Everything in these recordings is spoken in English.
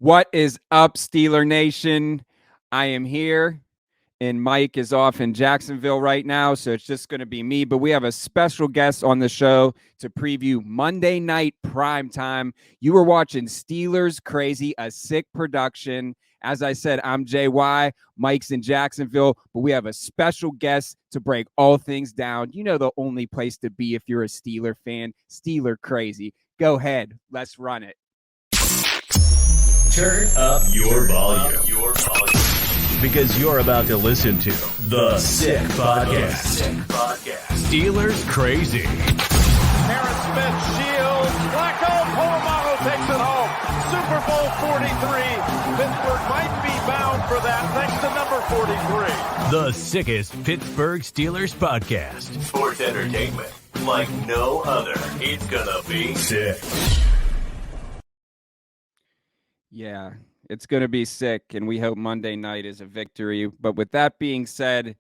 What is up, Steeler Nation? I am here, and Mike is off in Jacksonville right now, so it's just going to be me. But we have a special guest on the show to preview Monday Night Prime Time. You were watching Steelers Crazy, a sick production. As I said, I'm JY. Mike's in Jacksonville, but we have a special guest to break all things down. You know, the only place to be if you're a Steeler fan, Steeler Crazy. Go ahead, let's run it. Turn up your volume. Because you're about to listen to The Sick Podcast. Steelers Crazy. Aaron Smith shields. Flacco, Polamalu takes it home. Super Bowl 43. Pittsburgh might be bound for that thanks to number 43. The sickest Pittsburgh Steelers podcast. Sports entertainment like no other. It's gonna be sick. Yeah, it's going to be sick, and we hope Monday night is a victory. But with that being said,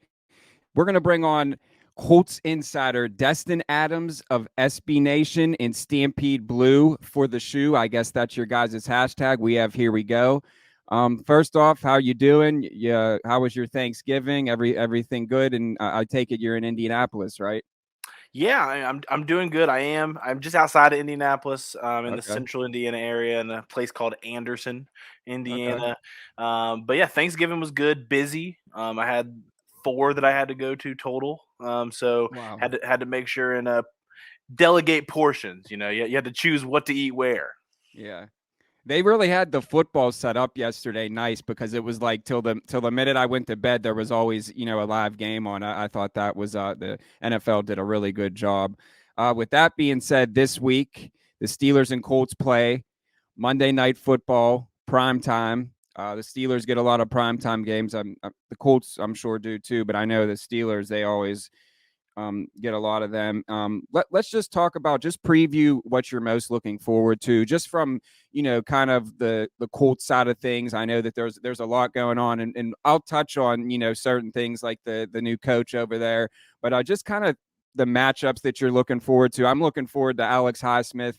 we're going to bring on Colts insider Destin Adams of SB Nation and Stampede Blue for the shoe. I guess that's your guys' hashtag. We have Here We Go. First off, how you doing? Yeah, how was your Thanksgiving? Everything good? And I take it you're in Indianapolis, right? Yeah, I'm doing good. I'm just outside of Indianapolis, in the Okay. central Indiana area, in a place called Anderson, Indiana. Okay. But yeah, Thanksgiving was good, busy. I had 4 that I had to go to total. So Wow. had to make sure and delegate portions. You know, you had to choose what to eat where. Yeah. They really had the football set up yesterday nice because it was like till the minute I went to bed, there was always, a live game on. I thought that was the NFL did a really good job. With that being said, this week, the Steelers and Colts play Monday Night Football, prime time. The Steelers get a lot of primetime games. The Colts, I'm sure, do too, but I know the Steelers, they always get a lot of them. Let's just talk about, just preview what you're most looking forward to, just from, kind of the Colts side of things. I know that there's a lot going on, and I'll touch on, certain things like the new coach over there, but just kind of the matchups that you're looking forward to. I'm looking forward to Alex Highsmith.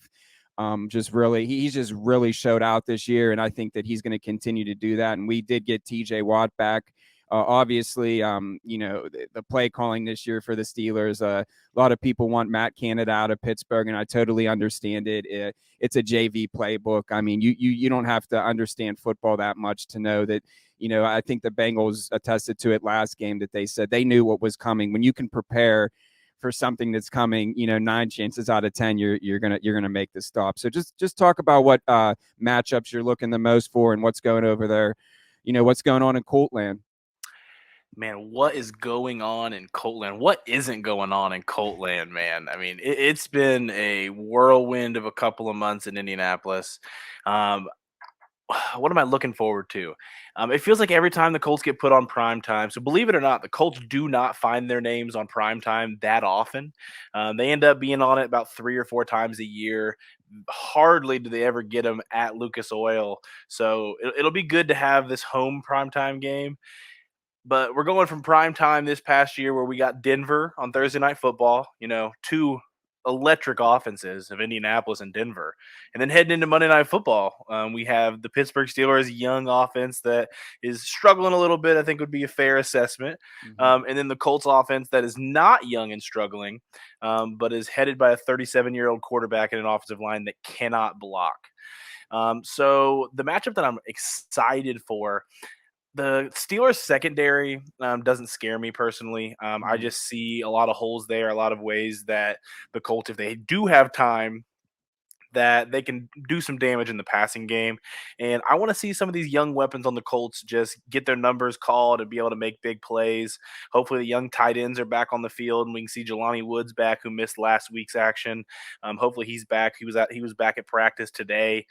He's just really showed out this year, and I think that he's going to continue to do that. And we did get TJ Watt back. Obviously, the play calling this year for the Steelers, a lot of people want Matt Canada out of Pittsburgh, and I totally understand it. It's a JV playbook. I mean, you don't have to understand football that much to know that, I think the Bengals attested to it last game that they said they knew what was coming. When you can prepare for something that's coming, 9 chances out of 10, you're gonna make the stop. So just talk about what matchups you're looking the most for and what's going over there, what's going on in Coltland. Man, what is going on in Coltland? What isn't going on in Coltland, man? I mean, it's been a whirlwind of a couple of months in Indianapolis. What am I looking forward to? It feels like every time the Colts get put on prime time. So believe it or not, the Colts do not find their names on prime time that often. They end up being on it about 3 or 4 times a year. Hardly do they ever get them at Lucas Oil. So it'll be good to have this home primetime game. But we're going from prime time this past year where we got Denver on Thursday Night Football, 2 electric offenses of Indianapolis and Denver. And then heading into Monday Night Football, we have the Pittsburgh Steelers young offense that is struggling a little bit, I think would be a fair assessment. Mm-hmm. And then the Colts offense that is not young and struggling, but is headed by a 37-year-old quarterback and an offensive line that cannot block. So the matchup that I'm excited for, the Steelers secondary doesn't scare me personally. I just see a lot of holes there, a lot of ways that the Colts, if they do have time, that they can do some damage in the passing game. And I want to see some of these young weapons on the Colts just get their numbers called and be able to make big plays. Hopefully the young tight ends are back on the field and we can see Jelani Woods back, who missed last week's action. Hopefully he's back. He was back at practice today.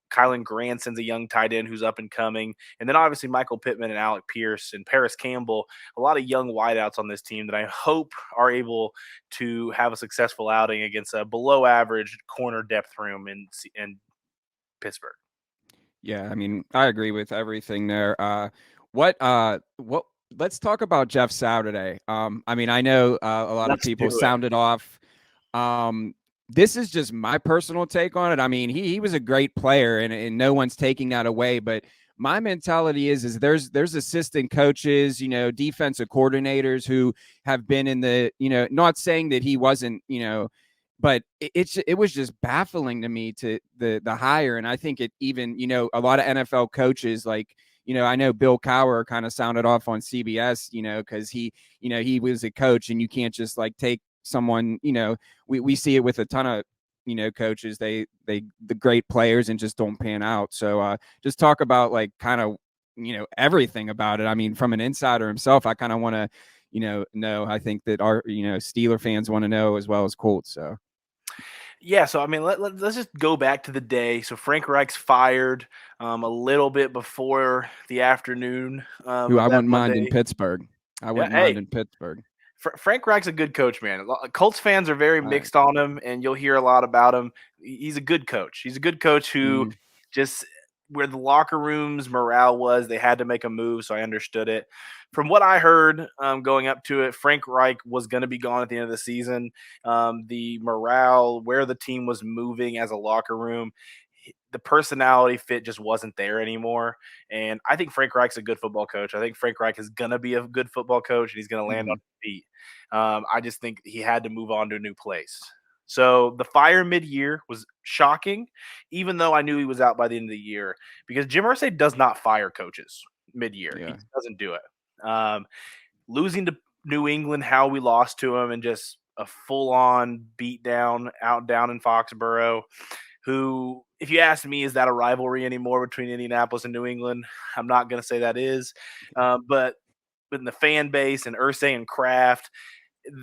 Kylan Granson's a young tight end who's up and coming. And then obviously Michael Pittman and Alec Pierce and Paris Campbell, a lot of young wideouts on this team that I hope are able to have a successful outing against a below average corner depth room in Pittsburgh. Yeah, I mean, I agree with everything there. What let's talk about Jeff Saturday. I mean, I know a lot of Let's people do it. sounded off. Um, this is just my personal take on it. I mean, he was a great player, and no one's taking that away. But my mentality is there's assistant coaches, defensive coordinators who have been in the, not saying that he wasn't, but it was just baffling to me to the hire. And I think it even, a lot of NFL coaches like, I know Bill Cowher kind of sounded off on CBS, because he was a coach, and you can't just like take someone, we see it with a ton of coaches, the great players and just don't pan out. So just talk about like kind of everything about it. I mean, from an insider himself, I kind of want to know. I think that our Steeler fans want to know as well as Colts. So Yeah, so I mean, let's just go back to the day. So Frank Reich's fired a little bit before the afternoon who of I that wouldn't mind in Monday. Pittsburgh. I Yeah, wouldn't mind hey, in Pittsburgh. Frank Reich's a good coach, man. Colts fans are very All right. mixed on him, and you'll hear a lot about him. He's a good coach. He's a good coach who Mm, just where the locker room's morale was, they had to make a move, so I understood it. From what I heard going up to it, Frank Reich was going to be gone at the end of the season. The morale, where the team was moving as a locker room, the personality fit just wasn't there anymore. And I think Frank Reich's a good football coach. I think Frank Reich is going to be a good football coach, and he's going to land on mm-hmm. his feet. I just think he had to move on to a new place. So the fire mid-year was shocking, even though I knew he was out by the end of the year, because Jim Irsay does not fire coaches mid-year. He Yeah. just doesn't do it. Losing to New England, how we lost to him, and just a full-on beatdown out down in Foxborough. Who, if you ask me, is that a rivalry anymore between Indianapolis and New England? I'm not going to say that is, but in the fan base and Irsay and Kraft,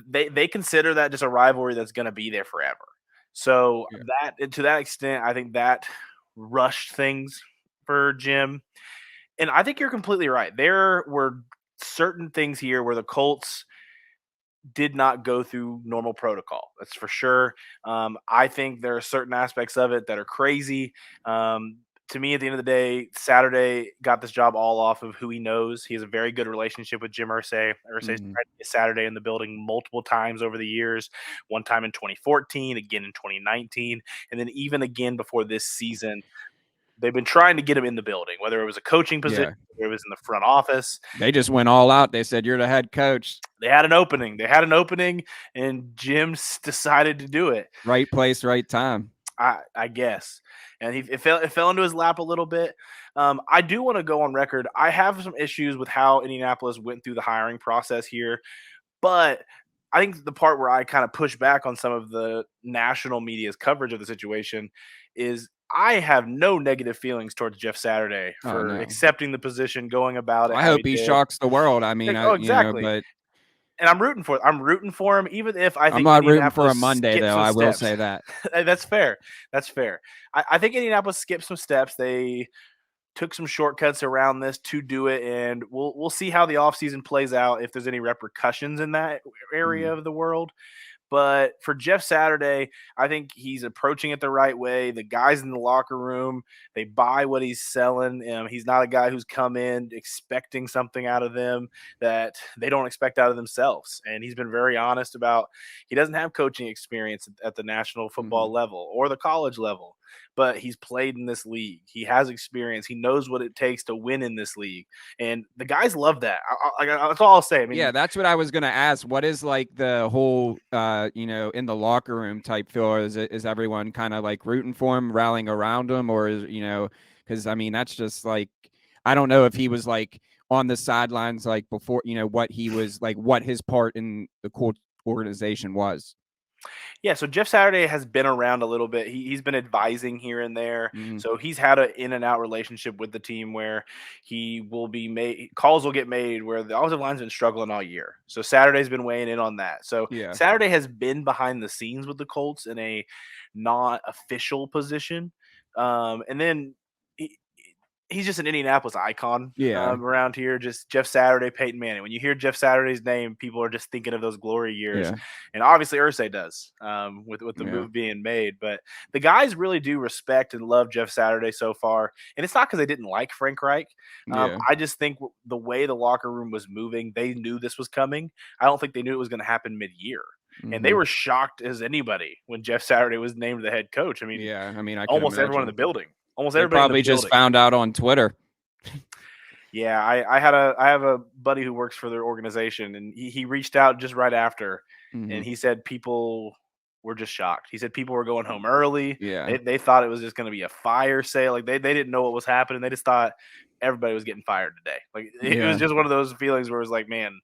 they consider that just a rivalry that's going to be there forever. So Yeah. that to that extent, I think that rushed things for Jim. And I think you're completely right. There were certain things here where the Colts did not go through normal protocol. That's for sure. I think there are certain aspects of it that are crazy. To me, at the end of the day, Saturday got this job all off of who he knows. He has a very good relationship with Jim Irsay. Irsay's Mm-hmm. tried to get Saturday in the building multiple times over the years. One time in 2014, again in 2019, and then even again before this season. They've been trying to get him in the building, whether it was a coaching position, Yeah. whether it was in the front office. They just went all out. They said, "You're the head coach." They had an opening. And Jim decided to do it. Right place, right time. I guess, and it fell into his lap a little bit. I do want to go on record. I have some issues with how Indianapolis went through the hiring process here, but I think the part where I kind of push back on some of the national media's coverage of the situation is I have no negative feelings towards Jeff Saturday Oh for no. accepting the position, going about it I how hope he he did. shocks the world. I mean, Oh, exactly. but And I'm rooting for him, even if I I'm think not rooting for a Indianapolis Monday, skips though. some I will steps. say that. That's fair. That's fair. I think Indianapolis skipped some steps. They took some shortcuts around this to do it, and we'll see how the offseason plays out, if there's any repercussions in that area Mm, of the world. But for Jeff Saturday, I think he's approaching it the right way. The guys in the locker room, they buy what he's selling. He's not a guy who's come in expecting something out of them that they don't expect out of themselves. And he's been very honest about he doesn't have coaching experience at the national football mhm. level or the college level, but he's played in this league. He has experience. He knows what it takes to win in this league. And the guys love that. That's all I'll say. I Yeah, mean, that's what I was gonna ask. What is like the whole, in the locker room type feel? Is everyone kind of like rooting for him, rallying around him, or is because I mean that's just like I don't know if he was like on the sidelines like before, what he was like, what his part in the Colts organization was. yeah, so Jeff Saturday has been around a little bit. He's been advising here and there. Mm, So he's had an in and out relationship with the team where he will be made calls will get made where the offensive line's been struggling all year. So Saturday's been weighing in on that. So yeah, Saturday has been behind the scenes with the Colts in a not official position. And then he, he's just an Indianapolis icon yeah, around here. Just Jeff Saturday, Peyton Manning. When you hear Jeff Saturday's name, people are just thinking of those glory years, yeah, and obviously Ursay does with the yeah, move being made. But the guys really do respect and love Jeff Saturday so far, and it's not because they didn't like Frank Reich. yeah. I just think the way the locker room was moving, they knew this was coming. I don't think they knew it was going to happen mid-year. And they Mm-hmm. were shocked as anybody when Jeff Saturday was named the head coach. I mean, Yeah, I mean, I can almost everyone in the imagine. building, almost They everybody in the probably just building. found out on Twitter. Yeah, I have a buddy who works for their organization, and he reached out just right after, and Mm-hmm. he said people were just shocked. He said people were going home early. Yeah, They thought it was just going to be a fire sale. Like they didn't know what was happening. They just thought everybody was getting fired today. Like it was yeah. just one of those feelings where it was like, man,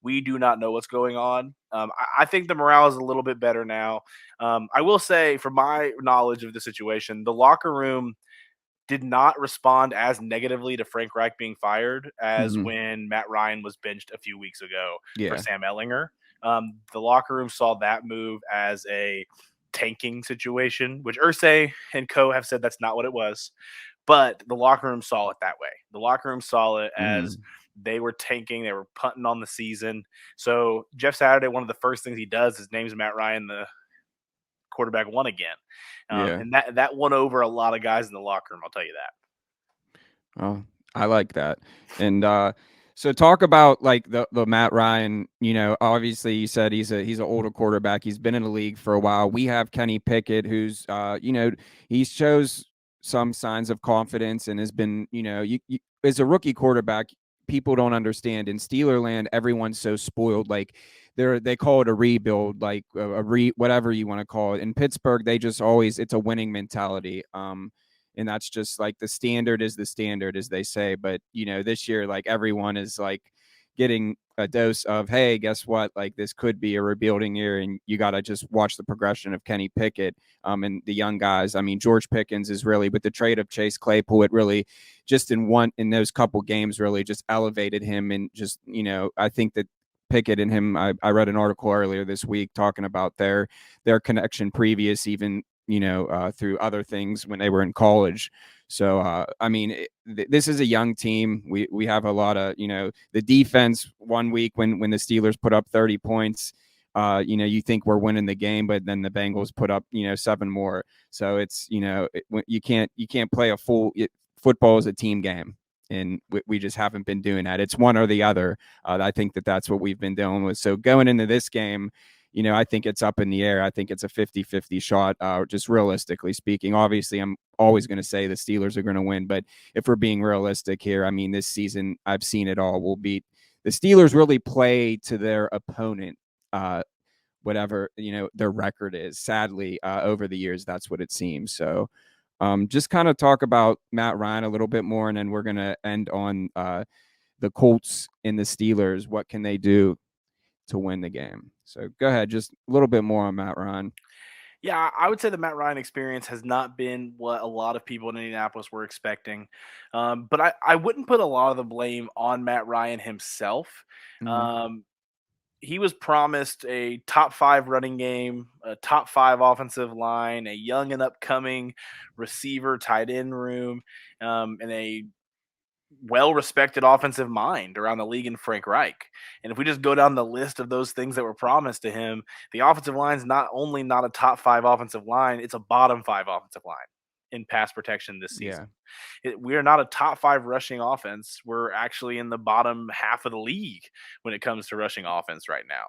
we do not know what's going on. I think the morale is a little bit better now. I will say, from my knowledge of the situation, the locker room did not respond as negatively to Frank Reich being fired as Mm-hmm. when Matt Ryan was benched a few weeks ago for Yeah. Sam Ellinger. The locker room saw that move as a tanking situation, which Ursay and co have said that's not what it was. But the locker room saw it that way. The locker room saw it as Mm-hmm. they were tanking, they were punting on the season. So Jeff Saturday, one of the first things he does is names Matt Ryan the quarterback one again, Yeah. and that won over a lot of guys in the locker room. I'll tell you that. Oh, I like that. And so talk about like the Matt Ryan, obviously you said he's an older quarterback. He's been in the league for a while. We have Kenny Pickett who's he shows some signs of confidence and has been, you as a rookie quarterback, people don't understand. In Steelerland, everyone's so spoiled. Like they call it a rebuild, like whatever you want to call it. In Pittsburgh, they just always it's a winning mentality. And that's just like the standard is the standard, as they say. But this year, like everyone is like getting a dose of, hey, guess what, like this could be a rebuilding year, and you got to just watch the progression of Kenny Pickett, and the young guys. I mean, George Pickens is really, with the trade of Chase Claypool, it really just in those couple games really just elevated him. And just I think that Pickett and him, I read an article earlier this week talking about their connection previous, even through other things when they were in college. So, I mean, this is a young team. We have a lot of, the defense one week when the Steelers put up 30 points, you think we're winning the game, but then the Bengals put up, 7 more. So it's, you can't play a full football is a team game. And we just haven't been doing that. It's one or the other. I think that's what we've been dealing with. So going into this game, I think it's up in the air. I think it's a 50-50 shot, just realistically speaking. Obviously, I'm always going to say the Steelers are going to win. But if we're being realistic here, I mean, this season, I've seen it all. We'll beat the Steelers really play to their opponent, whatever, their record is. Sadly, over the years, that's what it seems. So just kind of talk about Matt Ryan a little bit more, and then we're going to end on the Colts and the Steelers. What can they do to win the game? So go ahead, just a little bit more on Matt Ryan. Yeah, I would say the Matt Ryan experience has not been what a lot of people in Indianapolis were expecting. But I wouldn't put a lot of the blame on Matt Ryan himself. Mm-hmm. Um, he was promised a top 5 running game, a top 5 offensive line, a young and upcoming receiver tight end room, and a well-respected offensive mind around the league in Frank Reich. And if we just go down the list of those things that were promised to him, the offensive line is not only not a top 5 offensive line, it's a bottom 5 offensive line in pass protection this season. Yeah. We are not a top 5 rushing offense. We're actually in the bottom half of the league when it comes to rushing offense right now.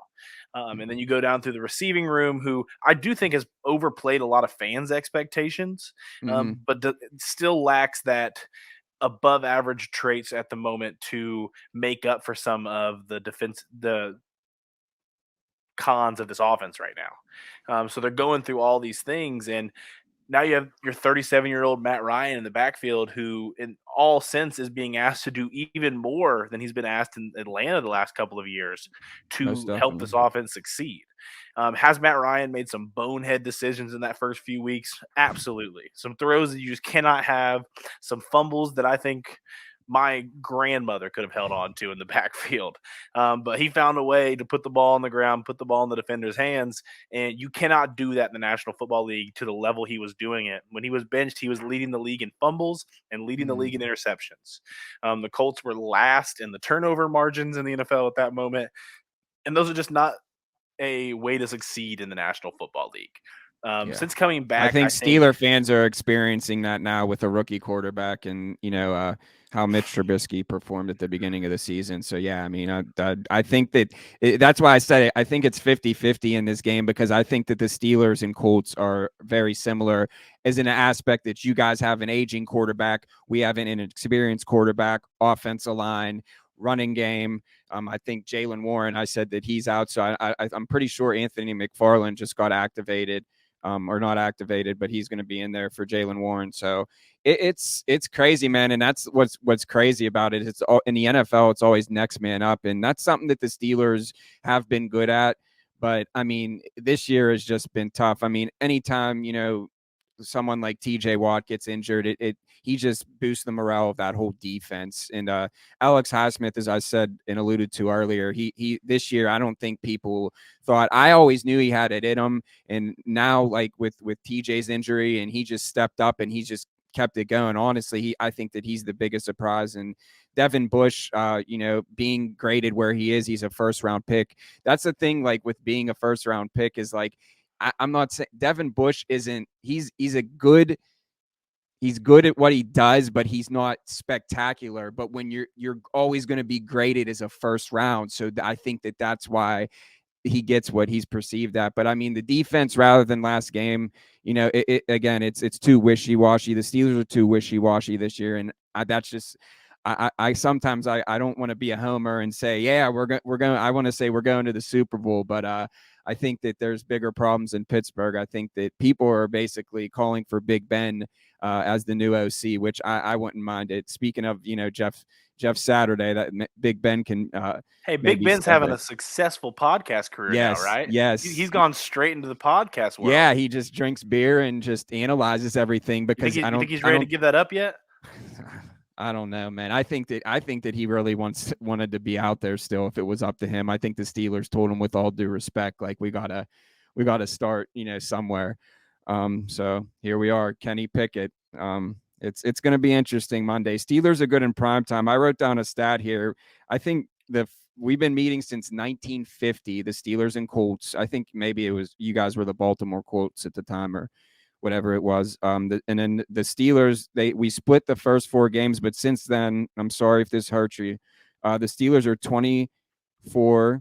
And then you go down through the receiving room, who I do think has overplayed a lot of fans' expectations, Mm-hmm. but still lacks that above average traits at the moment to make up for some of the cons of this offense right now. So they're going through all these things, and now you have your 37-year-old Matt Ryan in the backfield, who in all sense is being asked to do even more than he's been asked in Atlanta the last couple of years Most to help this definitely. offense succeed. Has Matt Ryan made some bonehead decisions in that first few weeks? Absolutely. Some throws that you just cannot have, some fumbles that I think my grandmother could have held on to in the backfield. But he found a way to put the ball on the ground, put the ball in the defender's hands, and you cannot do that in the National Football League to the level he was doing it. When he was benched, he was leading the league in fumbles and leading the league in Mm-hmm. interceptions. The Colts were last in the turnover margins in the NFL at that moment, and those are just not a way to succeed in the National Football League. Yeah. Since coming I back, think I think Steeler fans are experiencing that now with a rookie quarterback and, how Mitch Trubisky performed at the beginning of the season. So, yeah, I mean, I think that's why I said it. I think it's 50-50 in this game because I think that the Steelers and Colts are very similar as in an aspect that you guys have an aging quarterback. We have an inexperienced quarterback, offensive line, running game. I think Jalen Warren, I said that he's out. So I'm pretty sure Anthony McFarland just got activated. Or not activated, but he's going to be in there for Jalen Warren. So it's crazy, man, and that's what's crazy about it. It's all in the NFL. It's always next man up, and that's something that the Steelers have been good at. But I mean, this year has just been tough. I mean, anytime someone like TJ Watt gets injured, it he just boosts the morale of that whole defense. And Alex Highsmith, as I said and alluded to earlier, he this year I don't think people thought. I always knew he had it in him, and now like with TJ's injury, and he just stepped up and he just kept it going. Honestly, I think that he's the biggest surprise. And Devin Bush, being graded where he is, he's a first round pick. That's the thing, like with being a first round pick is like I'm not saying Devin Bush isn't. He's good at what he does, but he's not spectacular. But when you're always going to be graded as a first round, so I think that's why he gets what he's perceived at. But I mean, the defense rather than last game, again, it's too wishy washy. The Steelers are too wishy washy this year, and that's just. I sometimes I don't want to be a homer and say, yeah, we're going. I want to say we're going to the Super Bowl, but I think that there's bigger problems in Pittsburgh. I think that people are basically calling for Big Ben as the new OC, which I wouldn't mind it. Speaking of, Jeff Saturday, that Big Ben can hey, Big maybe Ben's step having it. a successful podcast career now, Yes, right? yes. He's gone straight into the podcast world. Yeah, he just drinks beer and just analyzes everything because You think he's I ready to don't give that up yet? I don't know, man. I think that he really wanted to be out there still if it was up to him. I think the Steelers told him with all due respect, like we gotta start, somewhere. So here we are, Kenny Pickett. It's gonna be interesting Monday. Steelers are good in prime time. I wrote down a stat here. I think we've been meeting since 1950, the Steelers and Colts. I think maybe it was you guys were the Baltimore Colts at the time or whatever it was. And then the Steelers, we split the first four games, but since then, I'm sorry if this hurts you. The Steelers are 24-4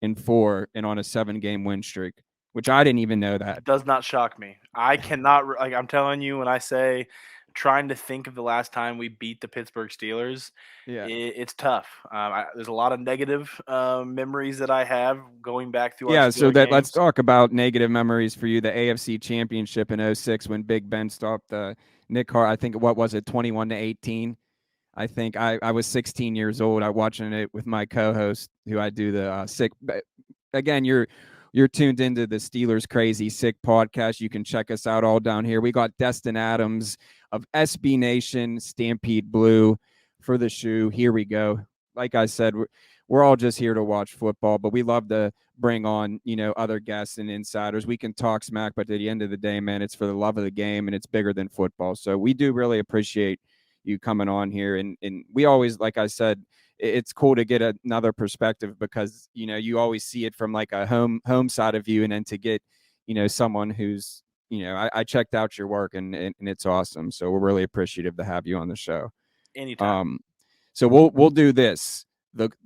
and on a 7-game win streak, which I didn't even know that. It does not shock me. I cannot like I'm telling you when I say trying to think of the last time we beat the Pittsburgh Steelers, Yeah. it's tough. There's a lot of negative memories that I have going back through our Yeah, so Steeler that let's games. talk about negative memories for you. The AFC Championship in '06 when Big Ben stopped Nick Hart. I think what was it, 21-18. I think I was 16 years old. I watching it with my co-host, who I do the sick. Again, you're tuned into the Steelers Crazy Sick podcast. You can check us out all down here. We got Destin Adams of SB Nation, Stampede Blue for the shoe. Here we go. Like I said, we're all just here to watch football, but we love to bring on other guests and insiders. We can talk smack, but at the end of the day, man, it's for the love of the game and it's bigger than football. So we do really appreciate you coming on here, and we always, like I said, it's cool to get another perspective because you always see it from like a home side of you, and then to get someone who's I checked out your work and it's awesome. So we're really appreciative to have you on the show. Anytime. So we'll do this.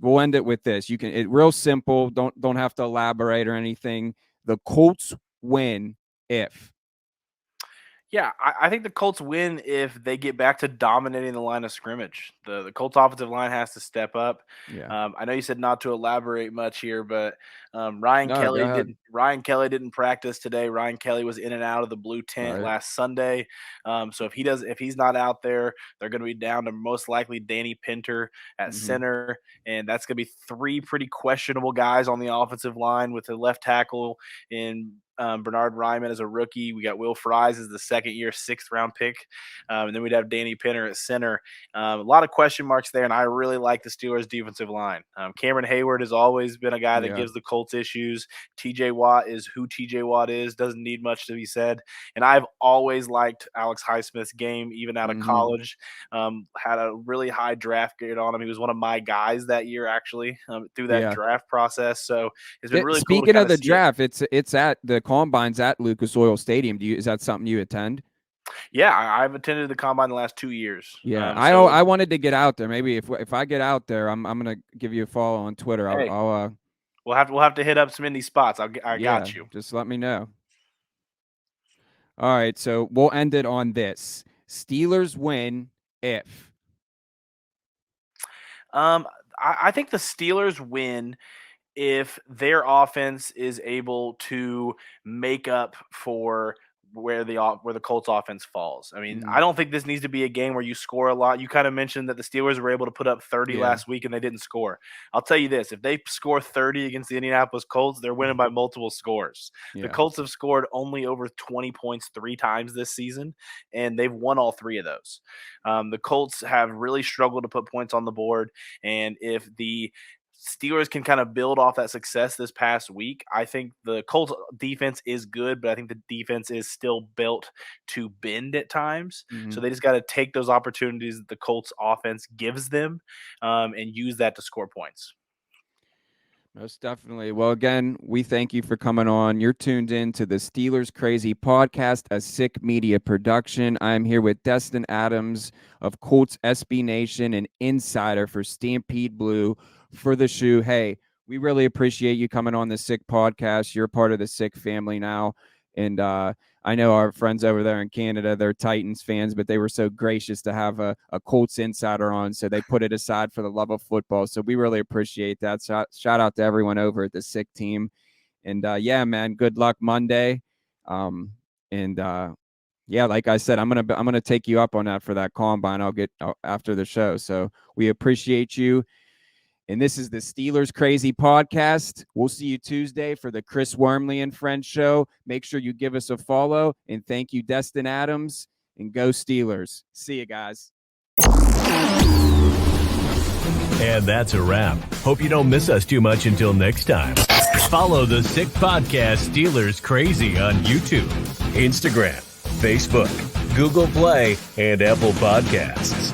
We'll end it with this. Real simple. Don't have to elaborate or anything. The Colts win if. Yeah, I think the Colts win if they get back to dominating the line of scrimmage. The Colts offensive line has to step up. Yeah. I know you said not to elaborate much here, but Ryan No, go Kelly ahead. didn't practice today. Ryan Kelly was in and out of the blue tent Right. last Sunday. So if he's not out there, they're going to be down to most likely Danny Pinter at Mm-hmm. center, and that's going to be three pretty questionable guys on the offensive line with the left tackle in Bernard Ryman as a rookie. We got Will Fries as the second-year, sixth-round pick. And then we'd have Danny Pinter at center. A lot of question marks there, and I really like the Steelers' defensive line. Cameron Hayward has always been a guy that Yeah. gives the Colts issues. TJ Watt is who TJ Watt is, doesn't need much to be said. And I've always liked Alex Highsmith's game, even out of Mm-hmm. college. Had a really high draft grade on him. He was one of my guys that year, actually, through that Yeah. draft process. So it's been really cool to Speaking kind of of the see it. draft, it's at the combines at Lucas Oil Stadium. Is that something you attend? Yeah, I've attended the combine the last 2 years. Yeah, So I wanted to get out there. Maybe if I get out there, I'm gonna give you a follow on Twitter. hey, I'll we'll have to hit up some indie spots. I yeah, got you. just let me know. All right, so we'll end it on this. Steelers win if. I think the Steelers win if their offense is able to make up for where the Colts offense falls. I mean, I Mm, don't think this needs to be a game where you score a lot. You kind of mentioned that the Steelers were able to put up 30 yeah. last week and they didn't score. I'll tell you this, if they score 30 against the Indianapolis Colts, they're winning by multiple scores. The Yeah. Colts have scored only over 20 points 3 times this season, and they've won all 3 of those. The Colts have really struggled to put points on the board, and if the Steelers can kind of build off that success this past week. I think the Colts defense is good, but I think the defense is still built to bend at times. Mm-hmm. So they just got to take those opportunities that the Colts offense gives them and use that to score points. Most definitely. Well, again, we thank you for coming on. You're tuned in to the Steelers Crazy Podcast, a Sick Media production. I'm here with Destin Adams of Colts SB Nation, an insider for Stampede Blue for the shoe. Hey, we really appreciate you coming on the Sick Podcast. You're part of the Sick family now. And I know our friends over there in Canada, they're Titans fans, but they were so gracious to have a Colts insider on. So they put it aside for the love of football. So we really appreciate that. Shout out to everyone over at the Sick team. And yeah, man, good luck Monday. Yeah, like I said, I'm gonna take you up on that for that combine. I'll get after the show. So we appreciate you. And this is the Steelers Crazy Podcast. We'll see you Tuesday for the Chris Wormley and Friends show. Make sure you give us a follow. And thank you, Destin Adams. And go Steelers. See you guys. And that's a wrap. Hope you don't miss us too much until next time. Follow the Sick Podcast Steelers Crazy on YouTube, Instagram, Facebook, Google Play, and Apple Podcasts.